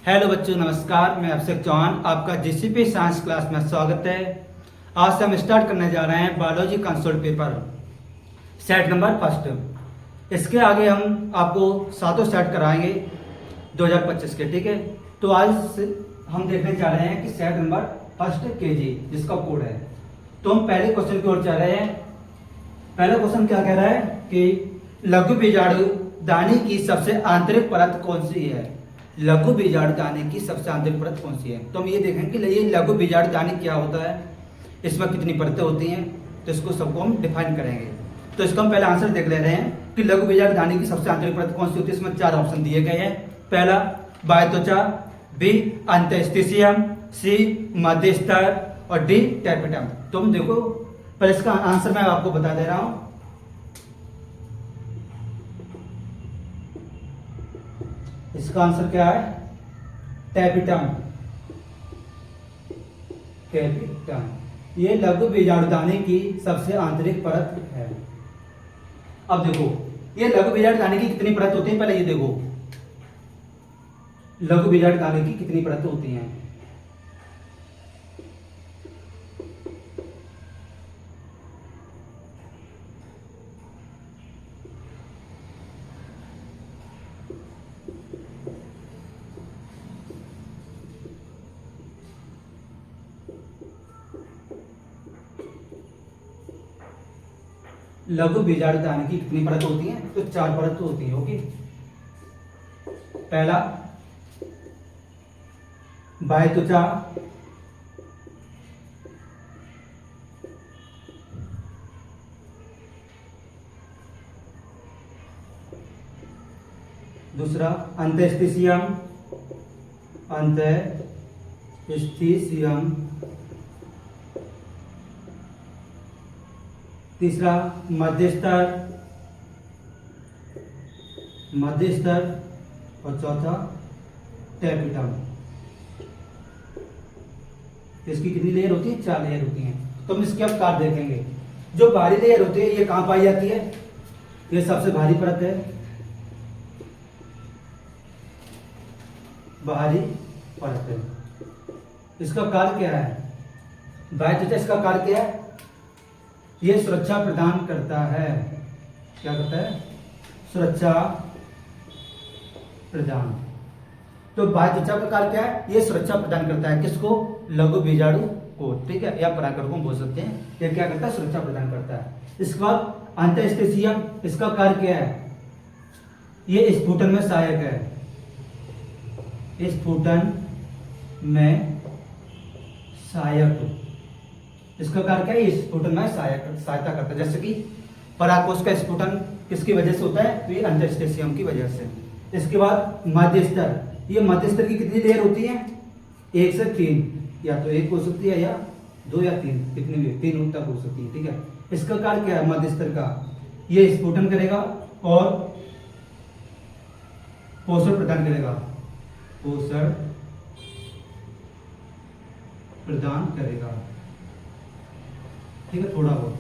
Hello बच्चों, नमस्कार। मैं अभिषेक चौहान, आपका जीसीपी साइंस क्लास में स्वागत है। आज से हम स्टार्ट करने जा रहे हैं biology consoled paper set number first. इसके आगे हम आपको सातों सेट कराएंगे 2025 के, ठीक है। तो आज हम देखने जा रहे हैं कि सेट नंबर फर्स्ट केजी जिसका कोड है। तो हम पहले क्वेश्चन की ओर जा रहे हैं। पहला क्वेश्चन क्या कह रहा है कि लघु बीजाणु दानी की सबसे आंतरिक परत कौन सी है। लघु बीजाणु दानी की सबसे आंतरिक परत कौन सी है। तो हम ये देखेंगे कि ये लघु बीजाणु दानी क्या होता है, इसमें कितनी परतें होती हैं, तो इसको सबको हम डिफाइन करेंगे। तो इसका हम पहला आंसर देख ले रहे हैं कि लघु बीजाणु दानी की सबसे आंतरिक परत कौन सी होती है। इसमें 4 ऑप्शन दिए गए हैं। पहला बाह्य त्वचा, बी अंतःस्थिशियम, सी मध्य स्तर और डी टैपेटम। तो हम देखो पर इसका आंसर मैं आपको बता दे रहा हूं। इसका आंसर क्या है, टैपेटम। टैपेटम ये लघु बीजाणुदानी की सबसे आंतरिक परत है। अब देखो ये लघु बीजाणुदानी की कितनी परत होती है, पहले ये देखो लघु बीजाणुदानी की कितनी परत होती हैं। लघु बीजाणुदानी की कितनी परत होती है, तो 4 परत होती है। ओके, पहला बाह्य त्वचा, दूसरा अंतःस्थिशियम, अंतःस्थिशियम, तीसरा मध्य स्तर, मध्य स्तर और चौथा टैपेटम। इसकी कितनी लेयर होती है, 4 लेयर होती हैं। तो हम इसके अब कार देखेंगे। जो बाहरी लेयर होती है ये कहां पाई जाती है, ये सबसे भारी परत है, बाहरी परत है। इसका कार्य क्या है, बाह्य त्वचा, इसका कार्य क्या है, ये सुरक्षा प्रदान करता है। क्या करता है, सुरक्षा प्रदान। तो बाह्य त्वचा का कार्य क्या है, ये सुरक्षा प्रदान करता है किसको, लघु बीजाणु को, ठीक है, या परागकण को बोल सकते हैं। ये क्या करता है, सुरक्षा प्रदान करता है। इसके बाद अंतःस्थिशियम, इसका कार्य क्या है, ये स्फुटन में सहायक है, स्फुटन में सहायक। इसका कार्य क्या है, स्फुटन में सहायता करता है। जैसे कि परागकोश का स्फुटन किसकी वजह से होता है, तो ये अंतःस्थिशियम की वजह से। इसके बाद मध्य स्तर, ये मध्य स्तर की कितनी लेयर होती है, 1 से 3, या तो 1 हो सकती है या 2 या 3, कितनी भी 3 तक हो सकती है, ठीक है। इसका कार्य क्या है, मध्य स्तर का, ये स्फुटन करेगा और पोषण प्रदान करेगा, पोषण प्रदान करेगा, ठीक है। थोड़ा बहुत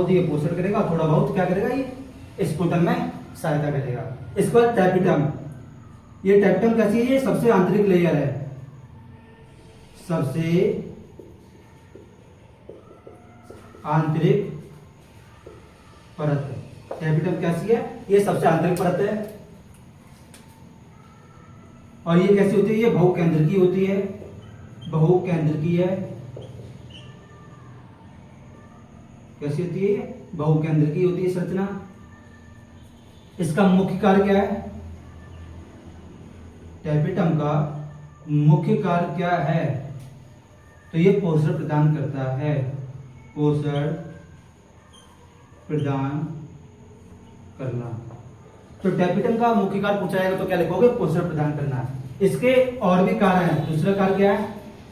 ये पोषण करेगा, थोड़ा बहुत क्या करेगा, ये स्फुटन में सहायता करेगा। इसके बाद टैपेटम, ये टैपेटम कैसी है, ये सबसे आंतरिक लेयर है, सबसे आंतरिक परत है। टैपेटम कैसी है, ये सबसे आंतरिक परत है। और ये कैसी होती है, ये बहुकेंद्रकीय होती है, बहुकेंद्रकीय। कैसी होती है, बहुकेंद्रकीय होती है संरचना। इसका मुख्य कार्य क्या है, टैपेटम का मुख्य कार्य क्या है, तो ये पोषण प्रदान करता है, पोषण प्रदान करना। तो टैपेटम का मुख्य कार्य पूछा जाएगा तो क्या लिखोगे, पोषण प्रदान करना। इसके और भी कार्य हैं। दूसरा कार्य क्या है,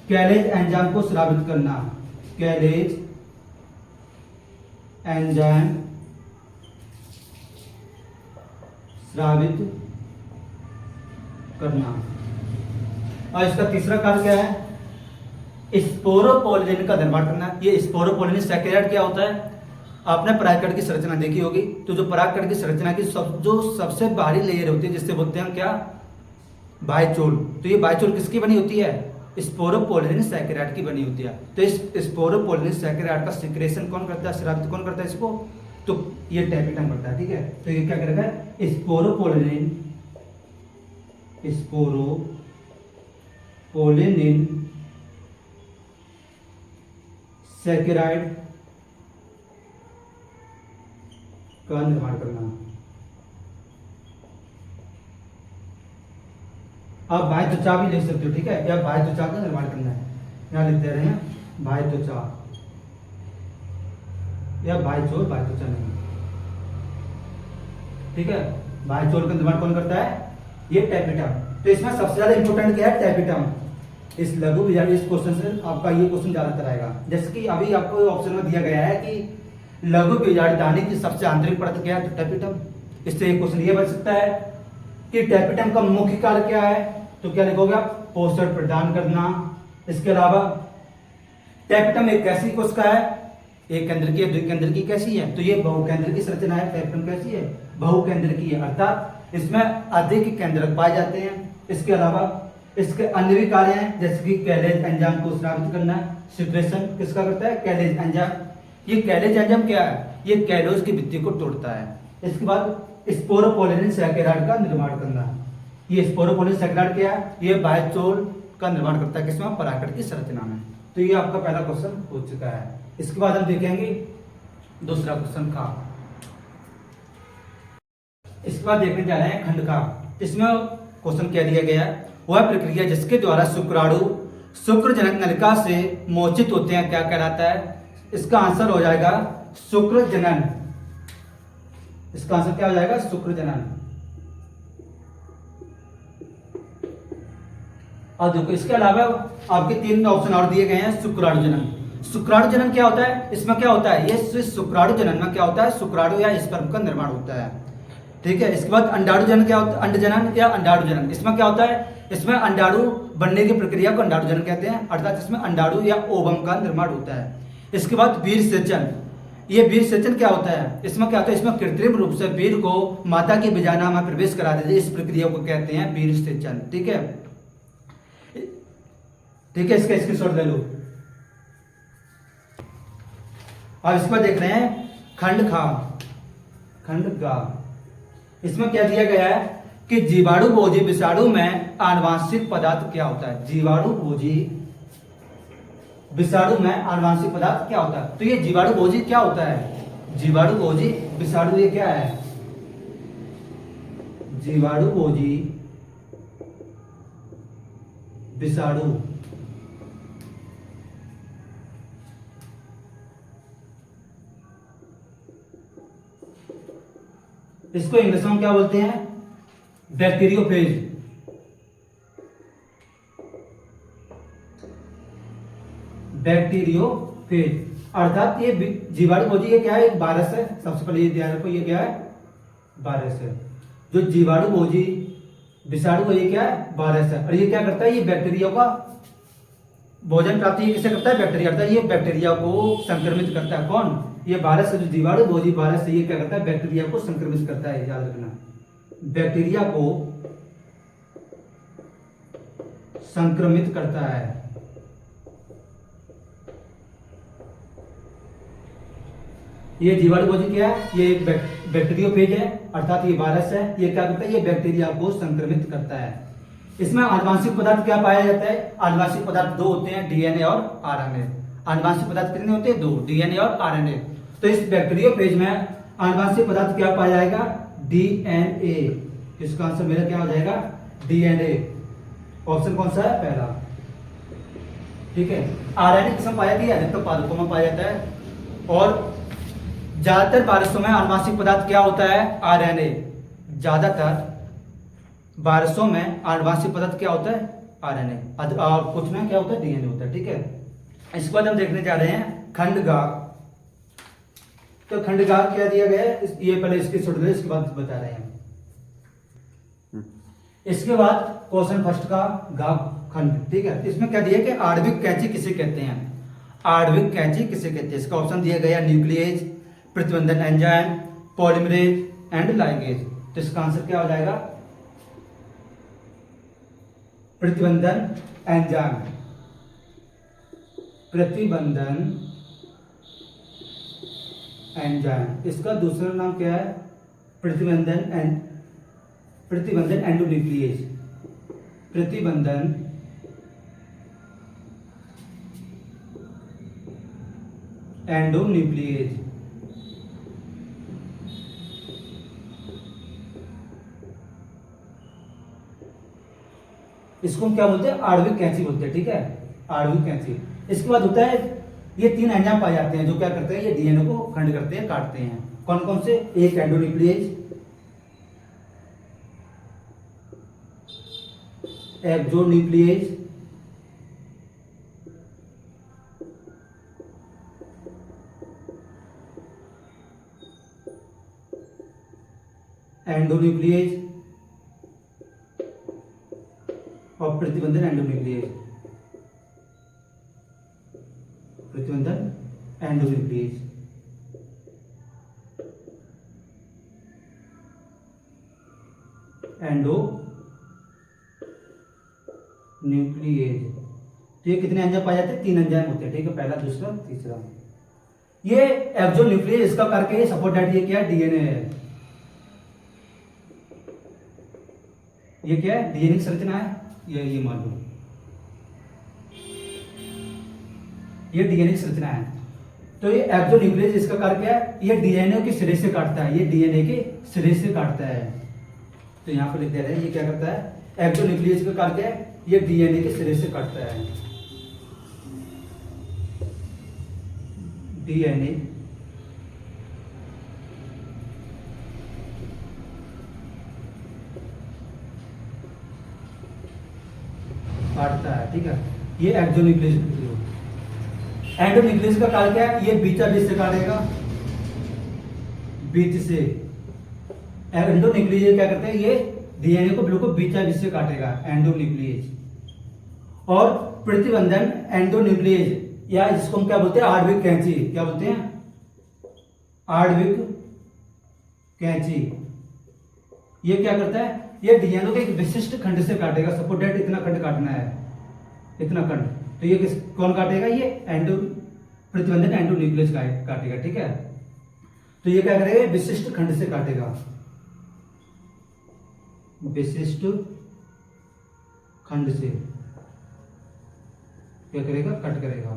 कैलेज एंजाइम को स्रावित करना, कैलेज एंजाइम स्रावित करना। और इसका तीसरा कार्य क्या है, स्पोरोपोलिन का निर्माण करना। ये स्पोरोपोलिन सैकेराइड क्या होता है, आपने परागकण की संरचना देखी होगी, तो जो परागकण की संरचना की जो सबसे बाहरी लेयर होती है जिससे बोलते हैं क्या, बायचोल। तो ये बायचोल किसकी बनी होती है, स्पोरोपोलिन सैकेराइड की बनी होती है। तो इस स्पोरोपोलिन सैकेराइड का सिक्रेशन कौन करता है, स्रावित कौन करता है इसको, तो ये टैपिटम करता है, ठीक है। तो ये क्या करेगा, स्पोरोपोलिन सैकेराइड का निर्माण करना। आप बाह्य त्वचा भी लिख सकते हो, ठीक है, या बाह्य त्वचा का निर्माण करना है, यहाँ लिख दे रहे हैं बाह्य त्वचा या बाह्यचोल, बाह्य त्वचा नहीं, ठीक है। बाह्यचोल का निर्माण कौन करता है, ये टैपिटम। तो इसमें सबसे ज्यादा इंपॉर्टेंट क्या है, टैपिटम। इस लघु बीजांड, इस क्वेश्चन से आपका ये क्वेश्चन ज्यादातर आएगा। जैसे कि अभी आपको ऑप्शन में दिया गया है कि लघु बीजांड की सबसे आंतरिक परत क्या है, तो टैपिटम। इससे एक क्वेश्चन ये बन सकता है कि टैपिटम का मुख्य कार्य क्या है, तो क्या लिखोगे आप, पोषण प्रदान करना। इसके अलावा टैपिटम एक कैसी कोशिका है, एक केंद्र की, द्विकेंद्र की, कैसी है, तो ये बहुकेंद्र की संरचना है। टैपिटम कैसी है, बहुकेंद्र की है, अर्थात इसमें अधिक केंद्रक पाए जाते हैं। इसके अलावा इसके अन्य भी कार्य हैं, जैसे कि कैलेज एंजाइम को स्रावित करना। सिक्रेशन किसका करता है, कैलेज एंजाइम। ये कैलेज एंजाइम क्या है, ये कैलोज की भित्ति को तोड़ता है। इसके बाद स्पोरोपोलिन सैकेराइड का निर्माण करना। ये स्पोरोपोलिन सैकेराइड क्या है, ये बायचोल का निर्माण करता है, किसमें, परागकण की संरचना में। तो ये आपका पहला क्वेश्चन हो चुका है। इसके बाद हम देखेंगे दूसरा क्वेश्चन का। इसके बाद देखने जा रहे हैं खंड का। इसमें क्वेश्चन क्या दिया गया है, वह प्रक्रिया जिसके द्वारा शुक्राणु शुक्रजनक नलिका से मोचित होते हैं क्या कहलाता है। इसका आंसर हो जाएगा शुक्रजनन। इसका आंसर क्या हो जाएगा, शुक्रजनन। और देखो इसके अलावा आपके 3 ऑप्शन और दिए गए हैं। शुक्राणुजनन, शुक्राणुजनन क्या होता है, इसमें क्या होता है, ये शुक्राणुजनन में क्या होता है, शुक्राणु या स्पर्म का निर्माण होता है, ठीक है। इसके बाद अंडाणुजनन क्या होता है, अंडजनन या अंडाणुजनन, इसमें क्या होता है, इसमें अंडाणु बनने की प्रक्रिया को अंडाणुजनन कहते हैं, अर्थात इसमें अंडाणु या ओवम का निर्माण होता है। इसके बाद वीर सेचन, ये वीर सेचन क्या होता है, इसमें क्या होता है, इसमें कृत्रिम रूप से वीर को माता की वजाइना में प्रवेश करा देते हैं, इस प्रक्रिया को कहते हैं वीर सेचन, ठीक है, ठीक है। इसका स्क्रीनशॉट ले लो। अब इसको देख रहे हैं खंड खा, खंड गा। इसमें क्या दिया गया है कि जीवाणु भोजी विषाणु में आनुवांशिक पदार्थ क्या होता है, जीवाणु भोजी विषाणु में आनुवांशिक पदार्थ क्या होता है। तो ये जीवाणु भोजी क्या होता है, जीवाणु भोजी विषाणु, ये क्या है, जीवाणु भोजी विषाणु। इसको इंग्लिश में क्या बोलते हैं, बैक्टीरियोफेज। बैक्टीरियोफेज अर्थात ये जीवाणु भोजी, ये क्या है, एक वायरस है। सबसे पहले ये ध्यान रखो, ये क्या है, वायरस है। जो जीवाणु भोजी विषाणु है, ये क्या है, वायरस है। और ये क्या करता है, ये बैक्टीरिया का भोजन प्राप्ति ये किसे करता है, बैक्टीरिया करता है। ये बैक्टीरिया को संक्रमित करता है, कौन, ये वायरस है। जो जीवाणु भोजी वायरस है, ये क्या करता है, बैक्टीरिया को संक्रमित करता है, याद रखना, बैक्टीरिया को संक्रमित करता है। ये जीवाणु भोजी क्या है, ये एक बैक्टीरियोफेज है, अर्थात ये वायरस है। ये क्या करता है, ये बैक्टीरिया को संक्रमित करता है। इसमें आनुवांशिक पदार्थ क्या पाया जाता है, आनुवांशिक पदार्थ 2 होते हैं, डीएनए और आरएनए। आनुवांशिक पदार्थ कितने होते हैं, 2, डीएनए और आरएनए। तो इस बैक्टीरियोफेज में आनुवांशिक पदार्थ क्या पाया जाएगा, डीएनए। इसका आंसर मेरा क्या हो जाएगा, डीएनए। ऑप्शन कौन सा है, पहला, ठीक है। आरएनए किसमें पाया जाता है, अधिकतर पादपों में पाया जाता है। और ज्यादातर वायरसों में आनुवांशिक पदार्थ क्या होता है, आरएनए। ज्यादातर वायरसों में आनुवांशिक पदार्थ क्या होता है, आरएनए। और कुछ में क्या होता है, डीएनए होता है, ठीक है। इसके बाद हम देखने जा रहे हैं खंडगा। तो खंडगा क्या दिया गया है, ये पहले इसकी छोड़ दे, इसके बाद बता रहे हैं। इसके बाद क्वेश्चन फर्स्ट का गा खंड, ठीक है। इसमें क्या दिया कि आणविक कैंची किसे कहते हैं, आणविक कैंची किसे कहते हैं। इसका ऑप्शन दिया गया न्यूक्लियस, प्रतिबंधन एंजाइम, पॉलीमरेज एंड लाइगेज। तो इसका आंसर क्या हो जाएगा? प्रतिबंधन एंजाइम, प्रतिबंधन एंजाइम। इसका दूसरा नाम क्या है? प्रतिबंधन एंडोन्यूक्लिएज, प्रतिबंधन एंडोन्यूक्लिएज। इसको हम क्या बोलते हैं? आणविक कैंची बोलते हैं। ठीक है, आणविक कैंची। इसके बाद होता है, ये 3 एंजाइम पाए जाते हैं जो क्या करते हैं? ये डीएनए को खंड करते हैं, काटते हैं। कौन कौन से? एक एंडोन्यूक्लिएज, एक्सोन्यूक्लिएज, एंडोन्यूक्लिएज और प्रतिबंधन एंडोन्यूक्लिएज, प्रतिबंधन एंडोन्यूक्लिएज। एंडोन्यूक्लिएज। तो ये कितने एंजाइम पाए जाते हैं? 3 एंजाइम होते हैं। ठीक है, पहला, दूसरा, तीसरा। ये एक्सोन्यूक्लिएज, इसका करके ये सपोर्टेड, ये क्या है? डीएनए है। ये क्या है? डीएनए की संरचना है। ये मान लो, ये डीएनए की संरचना है। तो ये एक्सोन्यूक्लिएज, इसका कार्य क्या है? ये डीएनए के सिरे से काटता है, ये डीएनए के सिरे से काटता है। तो यहां पर लिख दे रहे हैं, ये क्या करता है? एक्सोन्यूक्लिएज का कार्य क्या है? ये डीएनए के सिरे से काटता है, डीएनए काटता है। ठीक है, ये एक्सोन्यूक्लिएज। एंडोन्यूक्लिएज का कार्य क्या है? ये बीटा बीच से काटेगा, बीच से। एंडोन्यूक्लिएज क्या करते हैं? ये डीएनए को बिल्कुल बीटा बीच से काटेगा, एंडोन्यूक्लिएज। और प्रतिबंधन एंडोन्यूक्लिएज, या जिसको हम क्या बोलते हैं? आणविक कैंची। क्या बोलते हैं? आणविक कैंची। ये क्या करता है? ये डीएनए के एक विशिष्ट खंड से काटेगा। सपोर्टेड इतना खंड काटना है, इतना खंड। तो ये कौन काटेगा? ये प्रतिबंधन एंडोन्यूक्लिएज काटेगा। ठीक है, तो ये क्या करेगा? विशिष्ट खंड से काटेगा, विशिष्ट खंड से क्या करेगा? कट करेगा।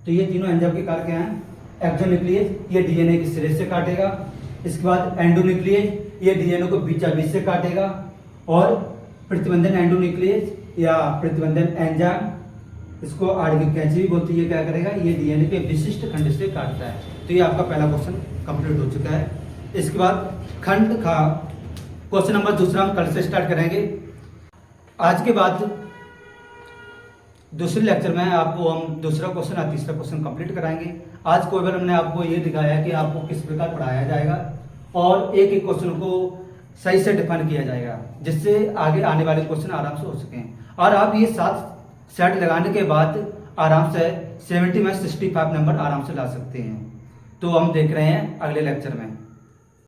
तो ये तीनों एंजाइम के कार्य क्या हैं? एक्सोन्यूक्लिएज, ये डीएनए के सिरे से काटेगा। इसके बाद एंडोन्यूक्लिएज, ये डीएनए को बीचा बीच से काटेगा। और प्रतिबंधन एंडोन्यूक्लिएज या प्रतिबंधन एंजाइम, इसको आणविक कैंची भी बोलती है, क्या करेगा? ये डीएनए के विशिष्ट खंड से काटता है। तो ये आपका पहला क्वेश्चन कंप्लीट हो चुका है। इसके बाद खंड का क्वेश्चन नंबर दूसरा हम कल से स्टार्ट करेंगे। आज के बाद दूसरे लेक्चर में आपको हम दूसरा क्वेश्चन और तीसरा क्वेश्चन कंप्लीट कराएंगे। आज को अगर हमने आपको ये दिखाया है कि आपको किस प्रकार पढ़ाया जाएगा और एक एक क्वेश्चन को सही से डिफाइन किया जाएगा, जिससे आगे आने वाले क्वेश्चन आराम से हो सकें। और आप ये 7 सेट लगाने के बाद आराम से 70 में 65 नंबर आराम से ला सकते हैं। तो हम देख रहे हैं अगले लेक्चर में।